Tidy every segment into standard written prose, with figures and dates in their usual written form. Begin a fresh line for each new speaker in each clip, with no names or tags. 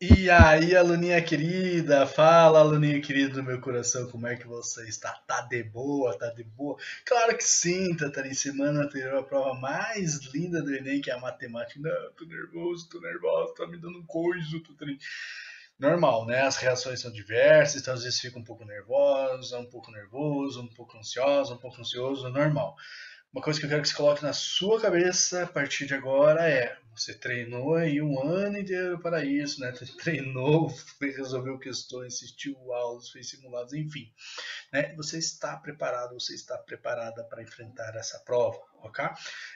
E aí, aluninha querida, fala, aluninha querida do meu coração, como é que você está? Tá de boa, tá de boa? Claro que sim, Tatari, semana anterior a prova mais linda do Enem, que é a matemática. Não, tô nervoso, tá me dando um coiso, Tatari. Normal, né? As reações são diversas, então às vezes fica um pouco nervosa, um pouco nervoso, um pouco ansiosa, um pouco ansioso, normal. Uma coisa que eu quero que você coloque na sua cabeça a partir de agora é: você treinou aí um ano inteiro para isso, né? Treinou, resolveu questões, assistiu aulas, fez simulados, enfim, né? Você está preparado, você está preparada para enfrentar essa prova, ok?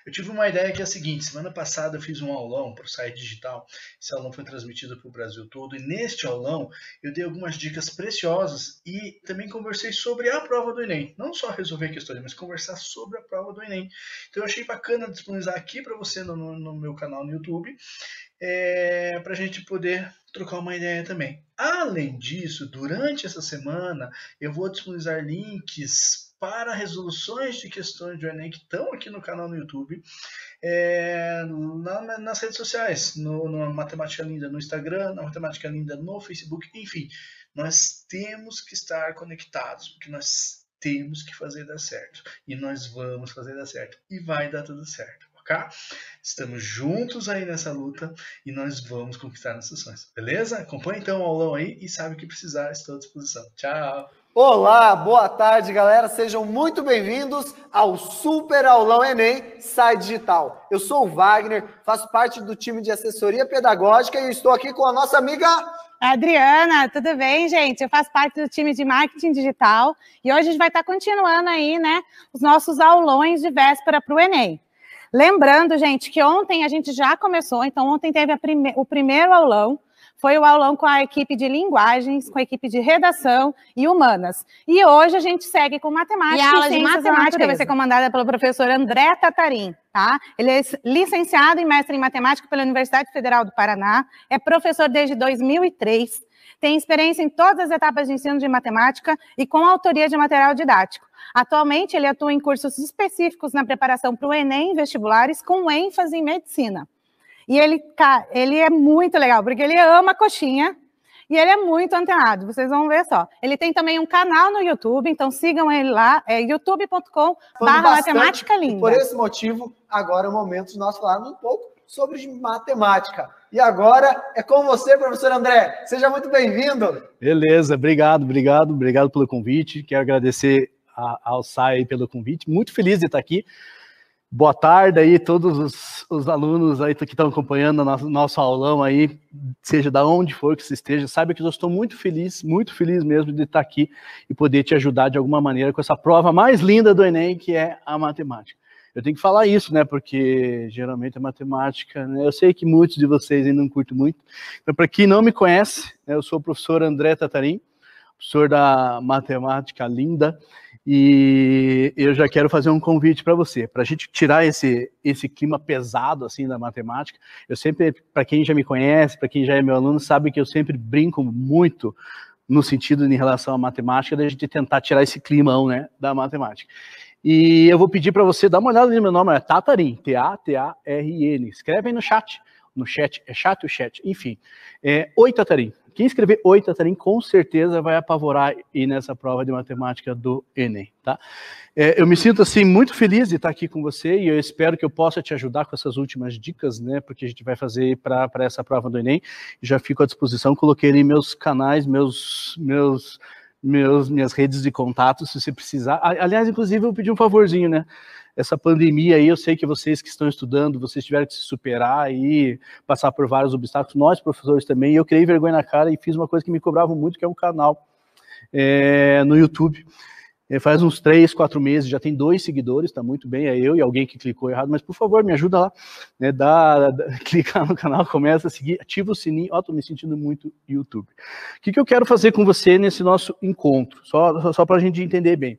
Eu tive uma ideia que é a seguinte: semana passada eu fiz um aulão para o site digital, esse aulão foi transmitido para o Brasil todo, e neste aulão eu dei algumas dicas preciosas e também conversei sobre a prova do Enem, não só resolver questões, mas conversar sobre a prova do Enem. Então eu achei bacana disponibilizar aqui para você no meu canal no YouTube, para a gente poder trocar uma ideia também. Além disso, durante essa semana, eu vou disponibilizar links para resoluções de questões do Enem que estão aqui no canal no YouTube, nas redes sociais, no Matemática Linda no Instagram, na Matemática Linda no Facebook, enfim. Nós temos que estar conectados, porque nós temos que fazer dar certo. E nós vamos fazer dar certo. E vai dar tudo certo. Estamos juntos aí nessa luta e nós vamos conquistar nossas sonhos, beleza? Acompanhe então o aulão aí e sabe o que precisar, estou à disposição. Tchau!
Olá, boa tarde, galera. Sejam muito bem-vindos ao Super Aulão Enem Sai Digital. Eu sou o Wagner, faço parte do time de assessoria pedagógica e estou aqui com a nossa amiga
Adriana. Tudo bem, gente? Eu faço parte do time de marketing digital e hoje a gente vai estar continuando aí, né, os nossos aulões de véspera para o Enem. Lembrando, gente, que ontem a gente já começou, então ontem teve o primeiro aulão, foi o aulão com a equipe de linguagens, com a equipe de redação e humanas. E hoje a gente segue com matemática. E a aula de matemática vai ser comandada pelo professor André Tatarim, tá? Ele é licenciado e mestre em matemática pela Universidade Federal do Paraná, é professor desde 2003, tem experiência em todas as etapas de ensino de matemática e com autoria de material didático. Atualmente, ele atua em cursos específicos na preparação para o Enem e vestibulares, com ênfase em medicina. E ele é muito legal, porque ele ama coxinha e ele é muito antenado, vocês vão ver só. Ele tem também um canal no YouTube, então sigam ele lá, é youtube.com/matemática linda.
Por esse motivo, agora é o momento de nós falarmos um pouco sobre matemática. E agora é com você, professor André. Seja muito bem-vindo.
Beleza, obrigado pelo convite. Quero agradecer ao SAI pelo convite. Muito feliz de estar aqui. Boa tarde aí todos os alunos aí que estão acompanhando nosso aulão aí, seja da onde for que você esteja. Saiba que eu estou muito feliz mesmo de estar aqui e poder te ajudar de alguma maneira com essa prova mais linda do Enem, que é a matemática. Eu tenho que falar isso, né, porque geralmente a matemática, né, eu sei que muitos de vocês ainda não curtem muito. Então, para quem não me conhece, né, eu sou o professor André Tatarim, professor da Matemática Linda, e eu já quero fazer um convite para você, para a gente tirar esse clima pesado assim da matemática. Eu sempre, para quem já me conhece, para quem já é meu aluno, sabe que eu sempre brinco muito no sentido em relação à matemática, da gente tentar tirar esse climão, né, da matemática. E eu vou pedir para você dar uma olhada no meu nome, é Tatarim, T-A-T-A-R-I-N. Escreve aí no chat, é chat o chat, enfim. Oi, Tatarim. Quem escrever Oi, Tatarim, com certeza vai apavorar aí nessa prova de matemática do Enem, tá? Eu me sinto, assim, muito feliz de estar aqui com você e eu espero que eu possa te ajudar com essas últimas dicas, né, porque a gente vai fazer para essa prova do Enem. Já fico à disposição, coloquei ali meus canais, minhas redes de contato, se você precisar. Aliás, inclusive, eu pedi um favorzinho, né? Essa pandemia aí, eu sei que vocês que estão estudando, vocês tiveram que se superar e passar por vários obstáculos, nós professores também, e eu criei vergonha na cara e fiz uma coisa que me cobrava muito, que é um canal no YouTube. Faz uns 3, 4 meses, já tem 2 seguidores, tá muito bem, é eu e alguém que clicou errado, mas por favor, me ajuda lá, né, clicar no canal, começa a seguir, ativa o sininho. Ó, tô me sentindo muito YouTube. O que eu quero fazer com você nesse nosso encontro, só para a gente entender bem.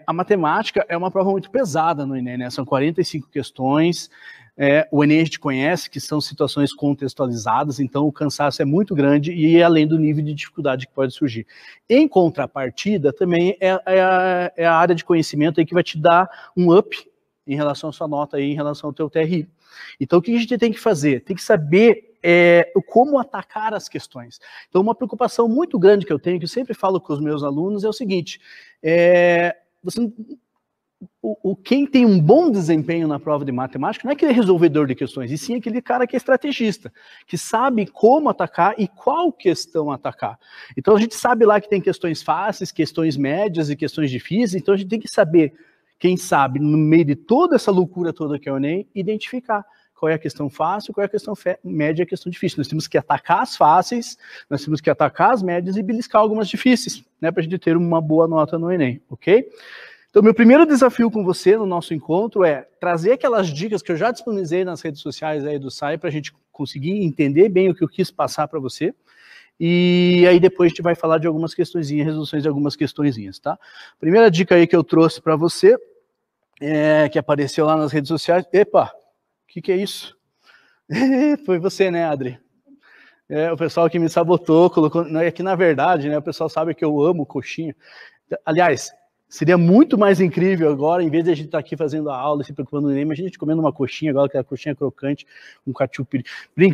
A matemática é uma prova muito pesada no Enem, né? São 45 questões, o Enem a gente conhece que são situações contextualizadas, então o cansaço é muito grande e além do nível de dificuldade que pode surgir. Em contrapartida, também é a área de conhecimento aí que vai te dar um up em relação à sua nota, aí, em relação ao teu TRI. Então o que a gente tem que fazer? Tem que saber como atacar as questões. Então, uma preocupação muito grande que eu tenho, que eu sempre falo com os meus alunos, é o seguinte, quem tem um bom desempenho na prova de matemática não é aquele resolvedor de questões, e sim aquele cara que é estrategista, que sabe como atacar e qual questão atacar. Então, a gente sabe lá que tem questões fáceis, questões médias e questões difíceis, então a gente tem que saber, quem sabe, no meio de toda essa loucura toda que é o Enem, identificar qual é a questão fácil, qual é a questão média e a questão difícil. Nós temos que atacar as fáceis, nós temos que atacar as médias e beliscar algumas difíceis, né, para a gente ter uma boa nota no Enem, ok? Então, meu primeiro desafio com você no nosso encontro é trazer aquelas dicas que eu já disponibilizei nas redes sociais aí do SAI para a gente conseguir entender bem o que eu quis passar para você. E aí depois a gente vai falar de algumas questõezinhas, resoluções de algumas questõezinhas, tá? Primeira dica aí que eu trouxe para você, que apareceu lá nas redes sociais. Epa! O que é isso? Foi você, né, Adri? O pessoal que me sabotou, colocou... É que, na verdade, né, o pessoal sabe que eu amo coxinha. Aliás, seria muito mais incrível agora, em vez de a gente estar aqui fazendo a aula, se preocupando no Enem, imagina a gente comendo uma coxinha, agora que é a coxinha crocante, com cachupiri.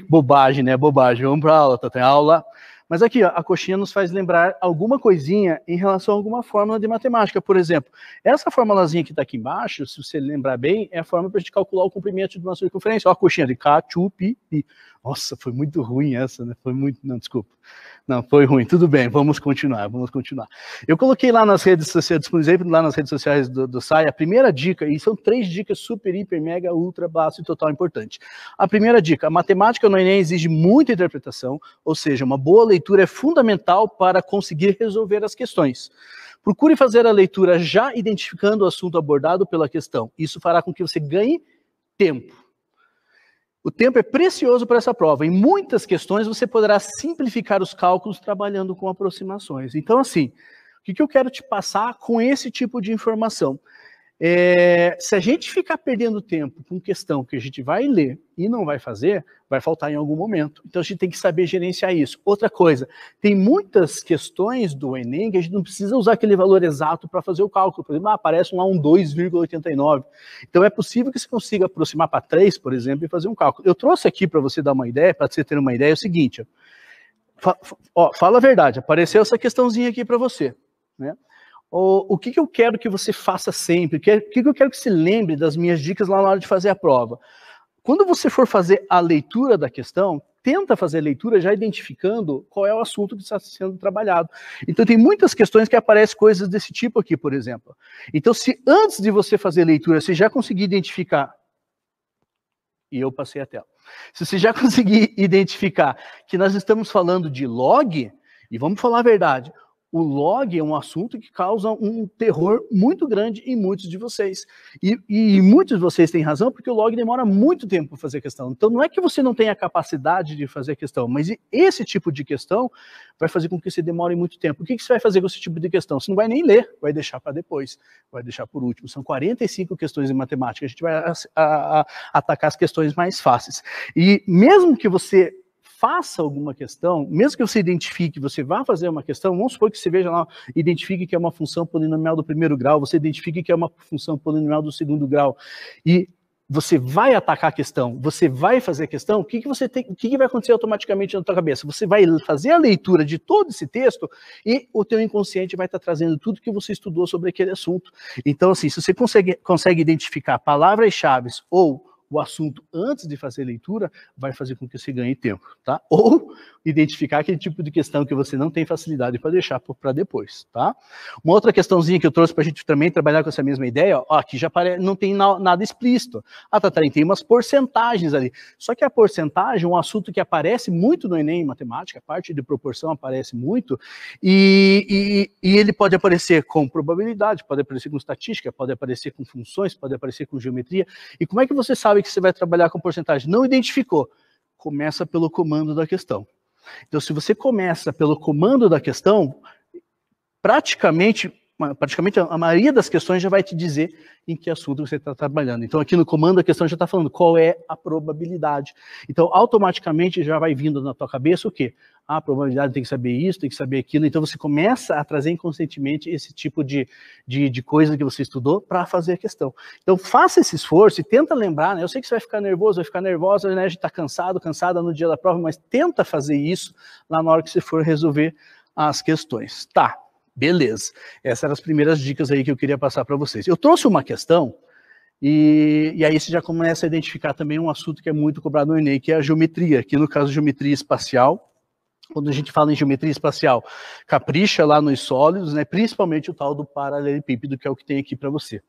Bobagem, né? Bobagem. Vamos para a aula, tá? Tem aula. Mas aqui, ó, a coxinha nos faz lembrar alguma coisinha em relação a alguma fórmula de matemática. Por exemplo, essa formulazinha que está aqui embaixo, se você lembrar bem, é a fórmula para a gente calcular o comprimento de uma circunferência. Ó, a coxinha de cachupiri. Nossa, foi muito ruim essa, né? Foi muito... Não, desculpa. Não, foi ruim. Tudo bem, vamos continuar, vamos continuar. Eu coloquei lá nas redes sociais, disponibilizei lá nas redes sociais do SAI, a primeira dica, e são 3 dicas super, hiper, mega, ultra, básico e total importante. A primeira dica, a matemática no Enem exige muita interpretação, ou seja, uma boa leitura é fundamental para conseguir resolver as questões. Procure fazer a leitura já identificando o assunto abordado pela questão. Isso fará com que você ganhe tempo. O tempo é precioso para essa prova. Em muitas questões você poderá simplificar os cálculos trabalhando com aproximações. Então, assim, o que eu quero te passar com esse tipo de informação? Se a gente ficar perdendo tempo com questão que a gente vai ler e não vai fazer, vai faltar em algum momento. Então a gente tem que saber gerenciar isso. Outra coisa, tem muitas questões do Enem que a gente não precisa usar aquele valor exato para fazer o cálculo. Por exemplo, aparece lá um 2,89. Então é possível que você consiga aproximar para 3, por exemplo, e fazer um cálculo. Eu trouxe aqui para você dar uma ideia, para você ter uma ideia, é o seguinte. Fala a verdade, apareceu essa questãozinha aqui para você, né? O que eu quero que você faça sempre? O que eu quero que você lembre das minhas dicas lá na hora de fazer a prova? Quando você for fazer a leitura da questão, tenta fazer a leitura já identificando qual é o assunto que está sendo trabalhado. Então tem muitas questões que aparecem coisas desse tipo aqui, por exemplo. Então se antes de você fazer a leitura, você já conseguir identificar, e eu passei a tela, se você já conseguir identificar que nós estamos falando de log, e vamos falar a verdade, o log é um assunto que causa um terror muito grande em muitos de vocês. E muitos de vocês têm razão, porque o log demora muito tempo para fazer a questão. Então não é que você não tenha a capacidade de fazer a questão, mas esse tipo de questão vai fazer com que você demore muito tempo. O que você vai fazer com esse tipo de questão? Você não vai nem ler, vai deixar para depois, vai deixar por último. São 45 questões em matemática, a gente vai atacar as questões mais fáceis. E mesmo que você faça alguma questão, mesmo que você identifique, você vá fazer uma questão, vamos supor que você veja lá, identifique que é uma função polinomial do 1º grau, você identifique que é uma função polinomial do 2º grau, e você vai atacar a questão, você vai fazer a questão, o que vai acontecer automaticamente na tua cabeça? Você vai fazer a leitura de todo esse texto e o teu inconsciente vai estar trazendo tudo que você estudou sobre aquele assunto. Então, assim, se você consegue identificar palavras-chave ou o assunto antes de fazer a leitura, vai fazer com que você ganhe tempo, tá? Ou identificar aquele tipo de questão que você não tem facilidade para deixar para depois, tá? Uma outra questãozinha que eu trouxe para a gente também trabalhar com essa mesma ideia, ó, aqui já não tem nada explícito. Ah, Tatarém, tem umas porcentagens ali. Só que a porcentagem é um assunto que aparece muito no Enem em matemática, a parte de proporção aparece muito, e ele pode aparecer com probabilidade, pode aparecer com estatística, pode aparecer com funções, pode aparecer com geometria. E como é que você sabe que você vai trabalhar com porcentagem? Não identificou? Começa pelo comando da questão. Então, se você começa pelo comando da questão, praticamente praticamente a maioria das questões já vai te dizer em que assunto você está trabalhando. Então, aqui no comando, a questão já está falando qual é a probabilidade. Então, automaticamente já vai vindo na tua cabeça o quê? A probabilidade tem que saber isso, tem que saber aquilo. Então, você começa a trazer inconscientemente esse tipo de coisa que você estudou para fazer a questão. Então, faça esse esforço e tenta lembrar, né? Eu sei que você vai ficar nervoso, vai ficar nervosa, né? A gente está cansado, cansada no dia da prova, mas tenta fazer isso lá na hora que você for resolver as questões. Tá. Beleza, essas eram as primeiras dicas aí que eu queria passar para vocês. Eu trouxe uma questão, e aí você já começa a identificar também um assunto que é muito cobrado no Enem, que é a geometria, que no caso geometria espacial. Quando a gente fala em geometria espacial, capricha lá nos sólidos, né, principalmente o tal do paralelepípedo, que é o que tem aqui para você.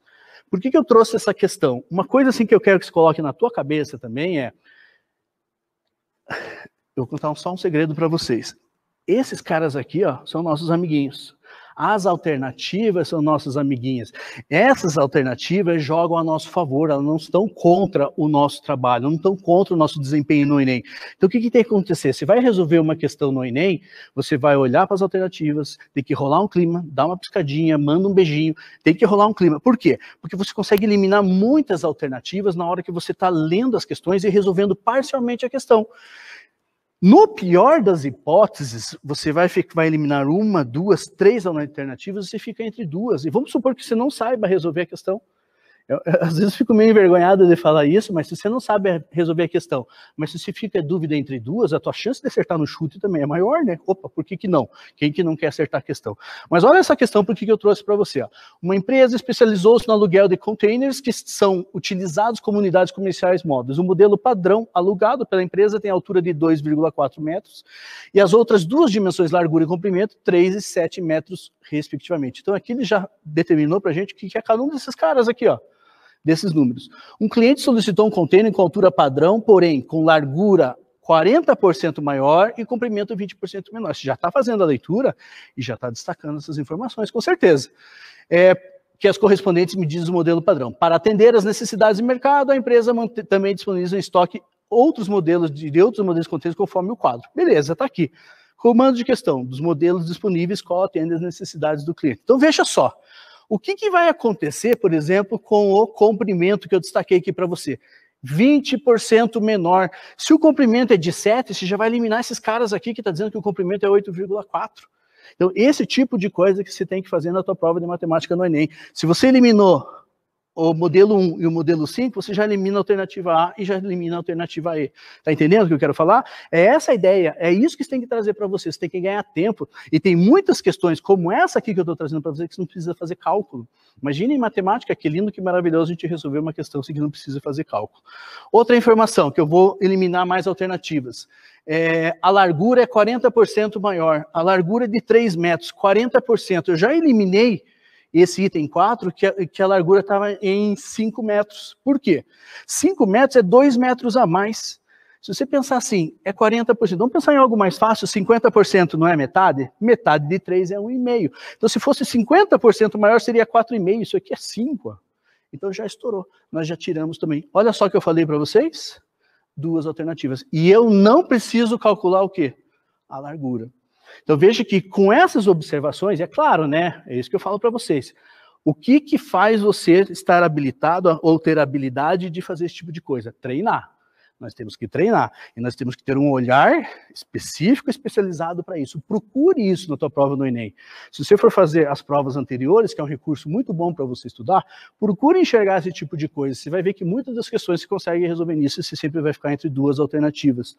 Por que eu trouxe essa questão? Uma coisa assim que eu quero que você coloque na tua cabeça também é... Eu vou contar só um segredo para vocês. Esses caras aqui, ó, são nossos amiguinhos. As alternativas são nossas amiguinhas. Essas alternativas jogam a nosso favor, elas não estão contra o nosso trabalho, não estão contra o nosso desempenho no Enem. Então o que tem que acontecer? Você vai resolver uma questão no Enem, você vai olhar para as alternativas, tem que rolar um clima, dá uma piscadinha, manda um beijinho, tem que rolar um clima. Por quê? Porque você consegue eliminar muitas alternativas na hora que você está lendo as questões e resolvendo parcialmente a questão. No pior das hipóteses, você vai eliminar uma, duas, três alternativas, você fica entre duas. E vamos supor que você não saiba resolver a questão. Eu, às vezes fico meio envergonhado de falar isso, mas se você não sabe resolver a questão, mas se você fica em dúvida entre duas, a tua chance de acertar no chute também é maior, né? Opa, por que não? Quem que não quer acertar a questão? Mas olha essa questão, por que eu trouxe para você. Ó. Uma empresa especializou-se no aluguel de containers que são utilizados como unidades comerciais móveis. O modelo padrão alugado pela empresa tem altura de 2,4 metros e as outras duas dimensões, largura e comprimento, 3 e 7 metros, respectivamente. Então aqui ele já determinou para a gente o que é cada um desses caras aqui, ó. Desses números. Um cliente solicitou um container com altura padrão, porém com largura 40% maior e comprimento 20% menor. Você já está fazendo a leitura e já está destacando essas informações, com certeza. Que as correspondentes medidas do modelo padrão. Para atender às necessidades do mercado, a empresa também disponibiliza em estoque outros modelos de outros modelos de containers conforme o quadro. Beleza, está aqui. Comando de questão dos modelos disponíveis, qual atende às necessidades do cliente. Então veja só. O que vai acontecer, por exemplo, com o comprimento que eu destaquei aqui para você? 20% menor. Se o comprimento é de 7, você já vai eliminar esses caras aqui que está dizendo que o comprimento é 8,4. Então, esse tipo de coisa que você tem que fazer na tua prova de matemática no Enem. Se você eliminou o modelo 1 e o modelo 5, você já elimina a alternativa A e já elimina a alternativa E. Tá entendendo o que eu quero falar? É essa a ideia, é isso que você tem que trazer para você, você tem que ganhar tempo. E tem muitas questões, como essa aqui que eu estou trazendo para você, que você não precisa fazer cálculo. Imagina em matemática, que lindo, que maravilhoso a gente resolver uma questão assim que não precisa fazer cálculo. Outra informação, que eu vou eliminar mais alternativas. A largura é 40% maior, a largura é de 3 metros, 40%. Eu já eliminei esse item 4, que a largura estava em 5 metros. Por quê? 5 metros é 2 metros a mais. Se você pensar assim, é 40%. Vamos pensar em algo mais fácil, 50% não é metade? Metade de 3 é 1,5. Então, se fosse 50% maior, seria 4,5. Isso aqui é 5. Então, já estourou. Nós já tiramos também. Olha só o que eu falei para vocês. 2 alternativas. E eu não preciso calcular o quê? A largura. Então veja que com essas observações, é claro, né? É isso que eu falo para vocês. O que faz você estar habilitado ou ter habilidade de fazer esse tipo de coisa? Treinar. Nós temos que treinar. E nós temos que ter um olhar específico, especializado para isso. Procure isso na tua prova no Enem. Se você for fazer as provas anteriores, que é um recurso muito bom para você estudar, procure enxergar esse tipo de coisa. Você vai ver que muitas das questões você consegue resolver nisso e você sempre vai ficar entre 2 alternativas.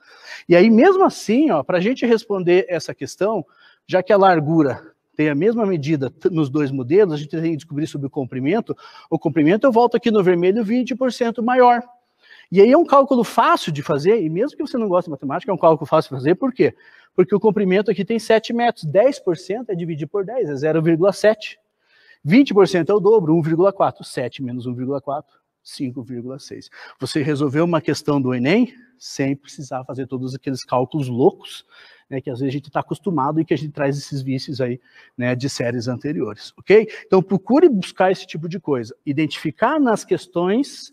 E aí, mesmo assim, para a gente responder essa questão, já que a largura tem a mesma medida nos 2 modelos, a gente tem que descobrir sobre o comprimento eu volto aqui no vermelho 20% maior. E aí é um cálculo fácil de fazer, e mesmo que você não goste de matemática, é um cálculo fácil de fazer, por quê? Porque o comprimento aqui tem 7 metros, 10% é dividir por 10, é 0,7. 20% é o dobro, 1,4. 7 menos 1,4, 5,6. Você resolveu uma questão do Enem sem precisar fazer todos aqueles cálculos loucos, né, que às vezes a gente está acostumado e que a gente traz esses vícios aí, né, de séries anteriores, ok? Então procure buscar esse tipo de coisa, identificar nas questões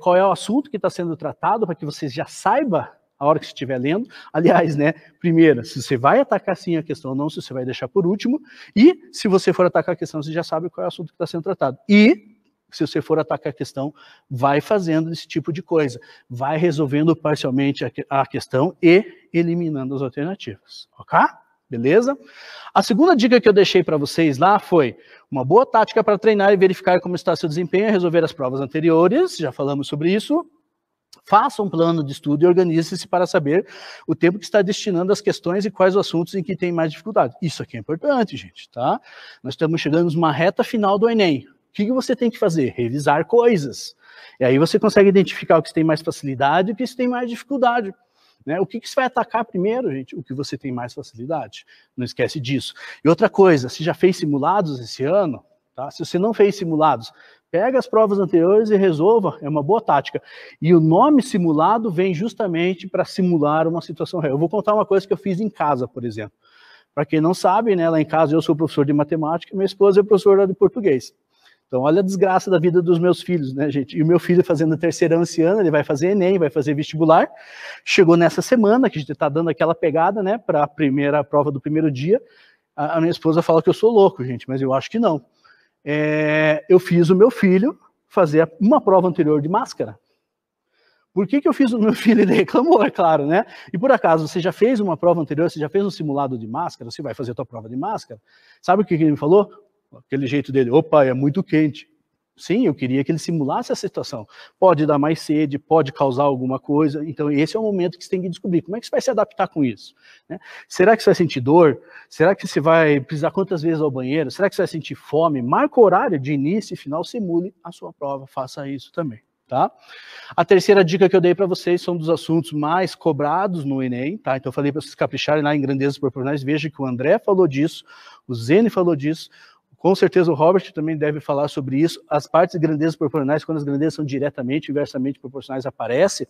qual é o assunto que está sendo tratado, para que você já saiba a hora que você estiver lendo. Aliás, né, primeiro, se você vai atacar sim a questão ou não, se você vai deixar por último, e se você for atacar a questão, você já sabe qual é o assunto que está sendo tratado. E, se você for atacar a questão, vai fazendo esse tipo de coisa, vai resolvendo parcialmente a questão e eliminando as alternativas, ok? Beleza? A segunda dica que eu deixei para vocês lá foi uma boa tática para treinar e verificar como está seu desempenho e resolver as provas anteriores, já falamos sobre isso. Faça um plano de estudo e organize-se para saber o tempo que está destinando às questões e quais os assuntos em que tem mais dificuldade. Isso aqui é importante, gente, tá? Nós estamos chegando numa reta final do Enem. O que você tem que fazer? Revisar coisas. E aí você consegue identificar o que você tem mais facilidade e o que você tem mais dificuldade. Né? O que você vai atacar primeiro, gente? O que você tem mais facilidade. Não esquece disso. E outra coisa, se já fez simulados esse ano, tá? Se você não fez simulados, pega as provas anteriores e resolva, é uma boa tática. E o nome simulado vem justamente para simular uma situação real. Eu vou contar uma coisa que eu fiz em casa, por exemplo. Para quem não sabe, né, lá em casa eu sou professor de matemática, minha esposa é professora de português. Então, olha a desgraça da vida dos meus filhos, né, gente? E o meu filho fazendo terceirão esse ano, ele vai fazer Enem, vai fazer vestibular. Chegou nessa semana, que a gente está dando aquela pegada, né, para a primeira prova do primeiro dia. A minha esposa fala que eu sou louco, gente, mas eu acho que não. Eu fiz o meu filho fazer uma prova anterior de máscara. Por que eu fiz o meu filho? Ele reclamou, é claro, né? E por acaso, você já fez uma prova anterior, você já fez um simulado de máscara, você vai fazer a tua prova de máscara? Sabe o que ele me falou? Aquele jeito dele, opa, é muito quente. Sim, eu queria que ele simulasse a situação. Pode dar mais sede, pode causar alguma coisa. Então, esse é o momento que você tem que descobrir. Como é que você vai se adaptar com isso? Né? Será que você vai sentir dor? Será que você vai precisar quantas vezes ao banheiro? Será que você vai sentir fome? Marca o horário de início e final, simule a sua prova. Faça isso também. Tá? A terceira dica que eu dei para vocês são dos assuntos mais cobrados no Enem. Tá? Então, eu falei para vocês capricharem lá em grandezas proporcionais. Veja que o André falou disso, o Zene falou disso. Com certeza o Robert também deve falar sobre isso. As partes de grandezas proporcionais, quando as grandezas são diretamente, inversamente proporcionais, aparece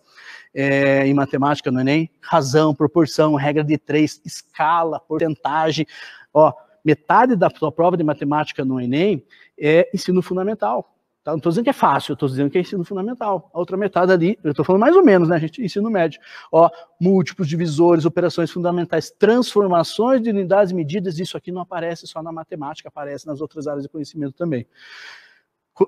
em matemática no Enem. Razão, proporção, regra de 3, escala, porcentagem. Ó, metade da sua prova de matemática no Enem é ensino fundamental. Tá? Não estou dizendo que é fácil, eu estou dizendo que é ensino fundamental. A outra metade ali, eu estou falando mais ou menos, né, gente? Ensino médio. Ó, múltiplos, divisores, operações fundamentais, transformações de unidades e medidas, isso aqui não aparece só na matemática, aparece nas outras áreas de conhecimento também.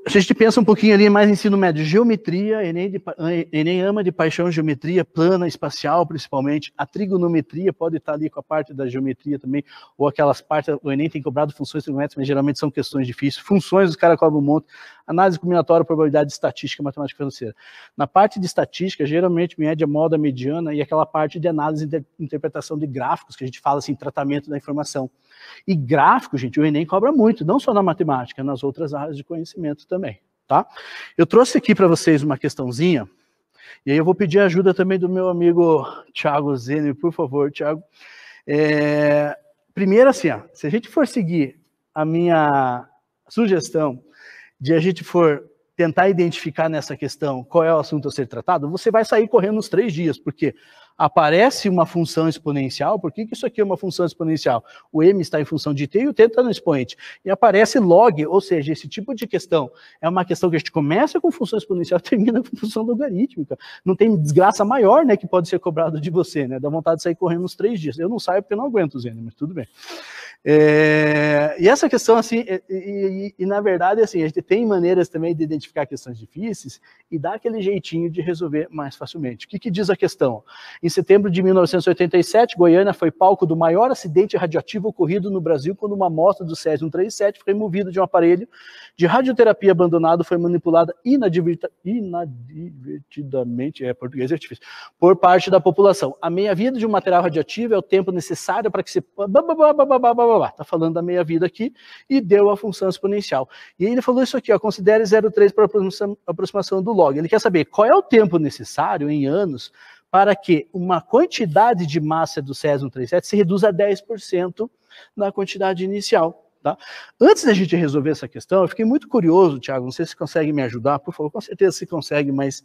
Se a gente pensa um pouquinho ali mais em ensino médio, geometria, Enem ama de paixão geometria plana, espacial principalmente, a trigonometria pode estar ali com a parte da geometria também, ou aquelas partes, o Enem tem cobrado funções trigonométricas, mas geralmente são questões difíceis, funções os caras cobram um monte, análise combinatória, probabilidade, estatística, matemática financeira. Na parte de estatística, geralmente média, moda, mediana, e aquela parte de análise e interpretação de gráficos, que a gente fala assim, tratamento da informação. E gráfico, gente, o Enem cobra muito, não só na matemática, nas outras áreas de conhecimento também, tá? Eu trouxe aqui para vocês uma questãozinha, e aí eu vou pedir a ajuda também do meu amigo Thiago Zene, por favor, Thiago. Primeiro assim, ó, se a gente for seguir a minha sugestão de a gente for tentar identificar nessa questão qual é o assunto a ser tratado, você vai sair correndo nos 3 dias, porque aparece uma função exponencial. Por que isso aqui é uma função exponencial? O m está em função de t e o t está no expoente. E aparece log, ou seja, esse tipo de questão é uma questão que a gente começa com função exponencial e termina com função logarítmica. Não tem desgraça maior, né, que pode ser cobrado de você, né? Dá vontade de sair correndo nos 3 dias. Eu não saio porque eu não aguento, Zene, mas tudo bem. E essa questão, assim, na verdade, assim, a gente tem maneiras também de identificar questões difíceis e dar aquele jeitinho de resolver mais facilmente. O que diz a questão? Em setembro de 1987, Goiânia foi palco do maior acidente radioativo ocorrido no Brasil, quando uma amostra do Césio-137 foi removida de um aparelho de radioterapia abandonado, foi manipulada inadvertidamente, português é difícil, por parte da população. A meia-vida de um material radioativo é o tempo necessário para que se... Está falando da meia-vida aqui e deu a função exponencial. E ele falou isso aqui, ó, considere 0,3 para aproximação do log. Ele quer saber qual é o tempo necessário em anos para que uma quantidade de massa do Césio-137 se reduza a 10% da quantidade inicial. Tá? Antes da gente resolver essa questão, eu fiquei muito curioso, Thiago, não sei se você consegue me ajudar, por favor, com certeza você consegue, mas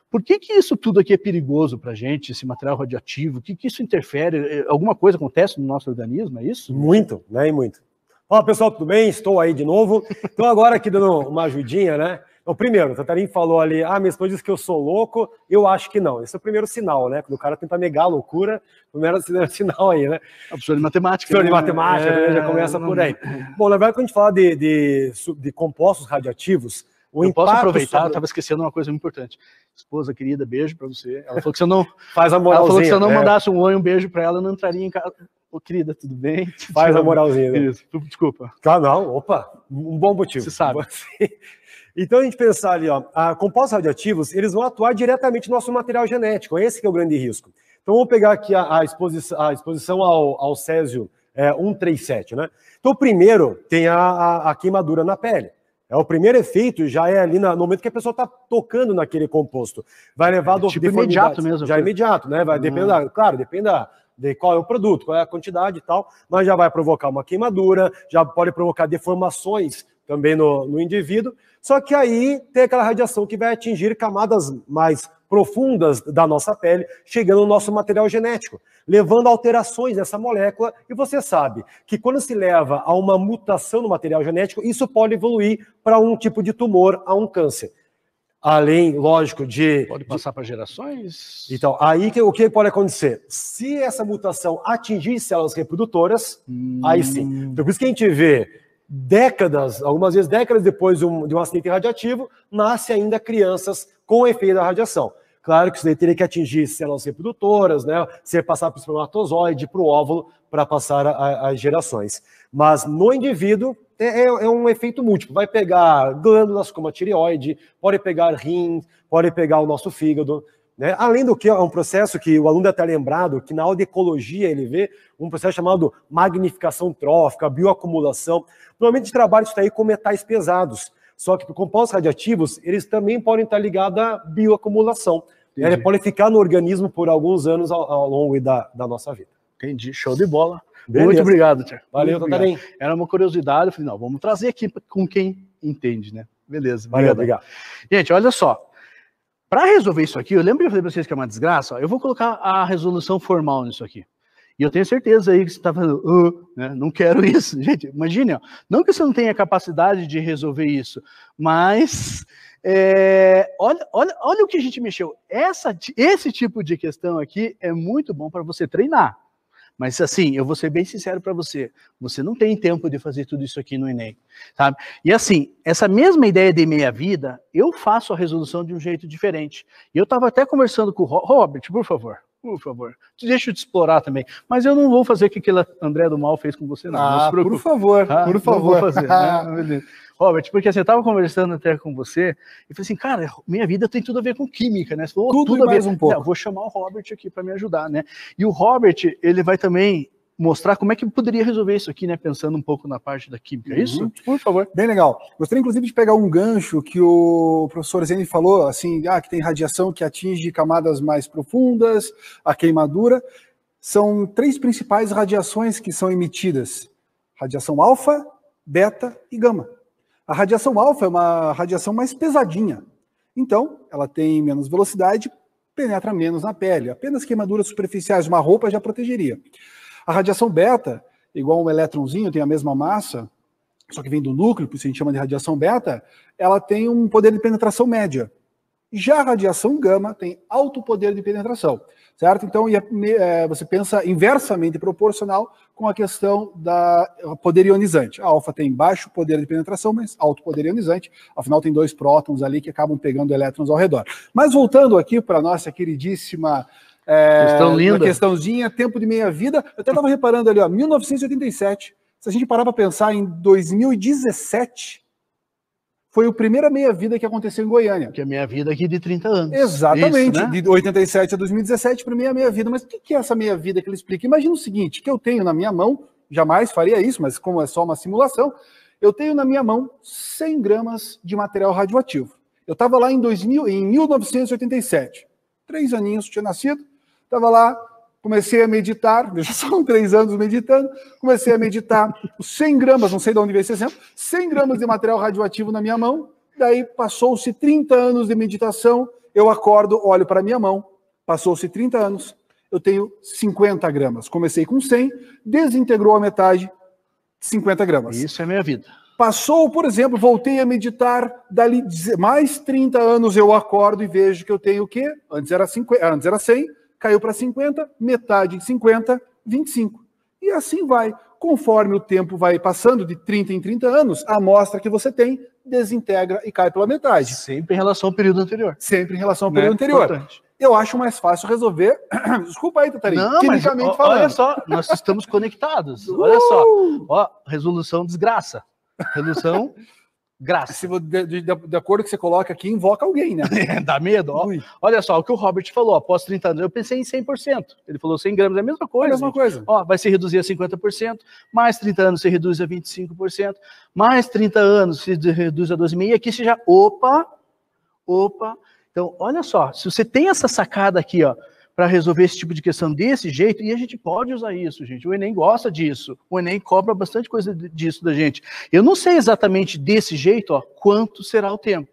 por que isso tudo aqui é perigoso para a gente, esse material radioativo? O que isso interfere? Alguma coisa acontece no nosso organismo, é isso?
Muito, né? E muito. Olá, pessoal, tudo bem? Estou aí de novo. Então, agora aqui dando uma ajudinha, né? O primeiro, o Tatarim falou ali, minha esposa disse que eu sou louco, eu acho que não. Esse é o primeiro sinal, né? Quando o cara tenta negar a loucura, o primeiro sinal aí, né?
A professora de matemática.
Professor de matemática, já começa por aí. Bom, na verdade, quando a gente fala de compostos radioativos,
eu posso aproveitar, eu estava esquecendo uma coisa muito importante. Esposa querida, beijo para você. Ela falou que se eu não...
Faz a moralzinha.
Ela falou que se eu não mandasse um oi, um beijo para ela, eu não entraria em casa. Ô, querida, tudo bem?
Faz a moralzinha. Né?
Isso, desculpa.
Ah, não, opa, um bom motivo.
Você sabe.
Então, a gente pensar ali, compostos radioativos, eles vão atuar diretamente no nosso material genético, esse que é o grande risco. Então, vamos pegar aqui a exposição ao césio 137, né? Então, primeiro, tem a queimadura na pele. O primeiro efeito já é ali no momento que a pessoa está tocando naquele composto. Vai levar
tipo imediato mesmo.
Já é imediato, né? Vai depender, claro, depende de qual é o produto, qual é a quantidade e tal, mas já vai provocar uma queimadura, já pode provocar deformações também no indivíduo. Só que aí tem aquela radiação que vai atingir camadas mais profundas da nossa pele, chegando no nosso material genético, levando alterações nessa molécula, e você sabe que quando se leva a uma mutação no material genético, isso pode evoluir para um tipo de tumor, a um câncer. Além, lógico,
pode passar para gerações?
Então, aí o que pode acontecer? Se essa mutação atingir células reprodutoras, aí sim. Então, por isso que a gente vê algumas vezes décadas depois de um acidente radioativo, nasce ainda crianças com efeito da radiação. Claro que isso daí teria que atingir células reprodutoras, né? Ser passar para o espermatozoide, para o óvulo, para passar as gerações. Mas no indivíduo é um efeito múltiplo. Vai pegar glândulas como a tireoide, pode pegar rim, pode pegar o nosso fígado. Né? Além do que é um processo que o aluno deve estar lembrado, que na aula de ecologia ele vê um processo chamado magnificação trófica, bioacumulação. Normalmente a gente trabalha isso aí com metais pesados, só que compostos radioativos, eles também podem estar ligados à bioacumulação. Ele pode ficar no organismo por alguns anos ao longo da nossa vida.
Entendi, show de bola.
Beleza.
Muito obrigado, Tiago.
Valeu, Tatarim.
Era uma curiosidade, eu falei, não, vamos trazer aqui com quem entende, né? Beleza.
Valeu, obrigado.
Gente, olha só. Para resolver isso aqui, eu lembro que eu falei para vocês que é uma desgraça, eu vou colocar a resolução formal nisso aqui. E eu tenho certeza aí que você está falando, né? Não quero isso. Gente, imagine, ó, não que você não tenha capacidade de resolver isso, mas olha o que a gente mexeu. Esse tipo de questão aqui é muito bom para você treinar. Mas assim, eu vou ser bem sincero para você, você não tem tempo de fazer tudo isso aqui no Enem, sabe? E assim, essa mesma ideia de meia-vida, eu faço a resolução de um jeito diferente. E eu estava até conversando com o Robert, por favor, deixa eu te explorar também. Mas eu não vou fazer o que aquele André do Mal fez com você, não. Não se preocupe.
Por favor, por favor.
Não vou fazer, né? Robert, porque assim, eu estava conversando até com você, e falei assim, cara, minha vida tem tudo a ver com química, né? Você falou,
tudo a ver mais um pouco.
Eu vou chamar o Robert aqui para me ajudar, né? E o Robert, ele vai também mostrar como é que poderia resolver isso aqui, né? Pensando um pouco na parte da química, é isso?
Por favor. Bem legal. Gostaria, inclusive, de pegar um gancho que o professor Zeni falou, assim, que tem radiação que atinge camadas mais profundas, a queimadura. São 3 principais radiações que são emitidas: radiação alfa, beta e gama. A radiação alfa é uma radiação mais pesadinha. Então, ela tem menos velocidade, penetra menos na pele. Apenas queimaduras superficiais de uma roupa já protegeria. A radiação beta, igual um elétronzinho, tem a mesma massa, só que vem do núcleo, por isso a gente chama de radiação beta, ela tem um poder de penetração média. Já a radiação gama tem alto poder de penetração, certo? Então você pensa inversamente proporcional com a questão da poder ionizante. A alfa tem baixo poder de penetração, mas alto poder ionizante, afinal tem 2 prótons ali que acabam pegando elétrons ao redor. Mas voltando aqui para a nossa queridíssima
questão linda.
Uma questãozinha, tempo de meia-vida, eu até estava reparando ali, 1987, se a gente parar para pensar em 2017, foi a primeira meia-vida que aconteceu em Goiânia.
Que é a meia-vida aqui de 30 anos.
Exatamente,
isso, né?
De 87 a 2017, primeira meia-vida. Mas o que é essa meia-vida que ele explica? Imagina o seguinte, que eu tenho na minha mão, jamais faria isso, mas como é só uma simulação, eu tenho na minha mão 100 gramas de material radioativo. Eu estava lá em 1987, 3 aninhos, tinha nascido, estava lá, comecei a meditar, já são 3 anos meditando, comecei a meditar os 100 gramas, não sei de onde veio esse exemplo, 100 gramas de material radioativo na minha mão, daí passou-se 30 anos de meditação, eu acordo, olho para a minha mão, passou-se 30 anos, eu tenho 50 gramas. Comecei com 100, desintegrou a metade,
50 gramas.
Isso é minha vida.
Passou, por exemplo, voltei a meditar, dali mais 30 anos eu acordo e vejo que eu tenho o quê? Antes era 100, caiu para 50, metade de 50, 25. E assim vai. Conforme o tempo vai passando de 30 em 30 anos, a amostra que você tem desintegra e cai pela metade.
Sempre em relação ao período anterior.
Sempre em relação ao período anterior.
Importante.
Eu acho mais fácil resolver. Desculpa aí, Tatarinho.
Não, mas
quimicamente falando.
olha só, nós estamos conectados. Olha só. Ó, resolução desgraça. Resolução graça.
Se de acordo com o que você coloca aqui, invoca alguém, né?
Dá medo? Ó. Olha só, o que o Robert falou, após 30 anos, eu pensei em 100%. Ele falou 100 gramas, é a mesma coisa.
É a mesma coisa.
Ó, vai se reduzir a 50%, mais 30 anos se reduz a 25%, mais 30 anos se reduz a 12,5%, e aqui você já, opa. Então, olha só, se você tem essa sacada aqui, ó, para resolver esse tipo de questão desse jeito, e a gente pode usar isso, gente. O Enem gosta disso. O Enem cobra bastante coisa disso da gente. Eu não sei exatamente desse jeito, ó, quanto será o tempo.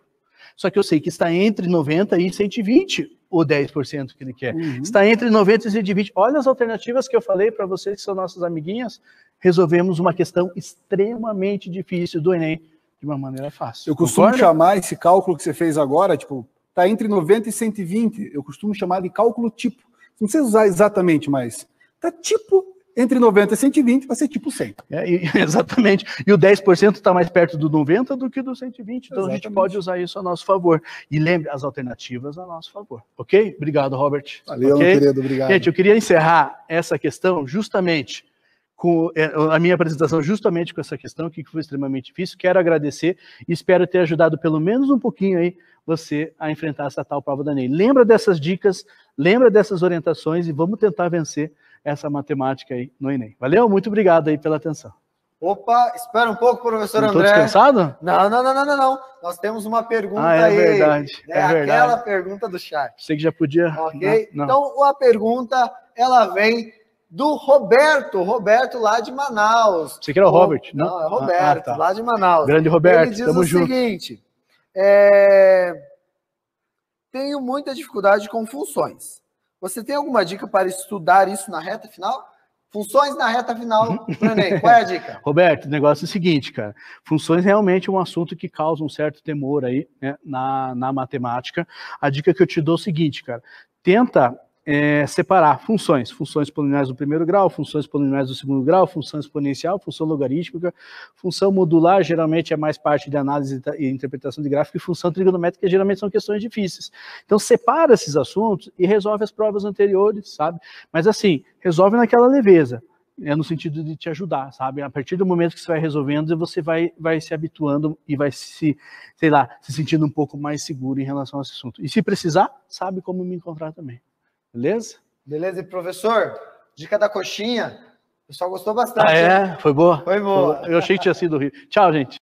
Só que eu sei que está entre 90 e 120 o 10% que ele quer. Está entre 90 e 120. Olha as alternativas que eu falei para vocês, que são nossas amiguinhas. Resolvemos uma questão extremamente difícil do Enem de uma maneira fácil.
Eu costumo chamar esse cálculo que você fez agora, tipo, está entre 90 e 120. Eu costumo chamar de cálculo tipo. Não precisa usar exatamente, mas está tipo entre 90 e 120, vai ser tipo 100.
Exatamente. E o 10% está mais perto do 90 do que do 120. Então
Exatamente.
A gente pode usar isso a nosso favor. E lembre, as alternativas a nosso favor. Ok? Obrigado, Robert.
Valeu,
okay?
meu querido. Obrigado.
Gente, eu queria encerrar essa questão justamente com a minha apresentação justamente com essa questão que foi extremamente difícil. Quero agradecer e espero ter ajudado pelo menos um pouquinho aí você a enfrentar essa tal prova da Enem. Lembra dessas dicas, lembra dessas orientações e vamos tentar vencer essa matemática aí no Enem. Valeu? Muito obrigado aí pela atenção.
Opa, espera um pouco, professor André.
Estou descansado?
Não. Nós temos uma pergunta
aí.
Verdade.
É verdade.
Aquela pergunta do chat.
Sei que já podia...
Ok?
Não.
Então, a pergunta, ela vem do Roberto lá de Manaus.
Você que era o Robert, não?
Não, é Roberto,
tá.
lá de Manaus.
Grande Roberto,
ele diz
tamo
o
junto.
seguinte, tenho muita dificuldade com funções. Você tem alguma dica para estudar isso na reta final? Funções na reta final do Enem, qual é a dica?
Roberto, o negócio é o seguinte, cara. Funções realmente é um assunto que causa um certo temor aí, né, na matemática. A dica que eu te dou é o seguinte, cara. Tenta separar funções polinomiais do primeiro grau, funções polinomiais do segundo grau, função exponencial, função logarítmica, função modular geralmente é mais parte de análise e interpretação de gráfico, e função trigonométrica geralmente são questões difíceis. Então separa esses assuntos e resolve as provas anteriores, sabe? Mas assim, resolve naquela leveza, no sentido de te ajudar, sabe? A partir do momento que você vai resolvendo, você vai se habituando e vai se sentindo um pouco mais seguro em relação a esse assunto. E se precisar, sabe como me encontrar também. Beleza?
Beleza, e professor, dica da coxinha, o pessoal gostou bastante.
Foi boa?
Foi boa.
Eu achei que tinha sido horrível. Tchau, gente.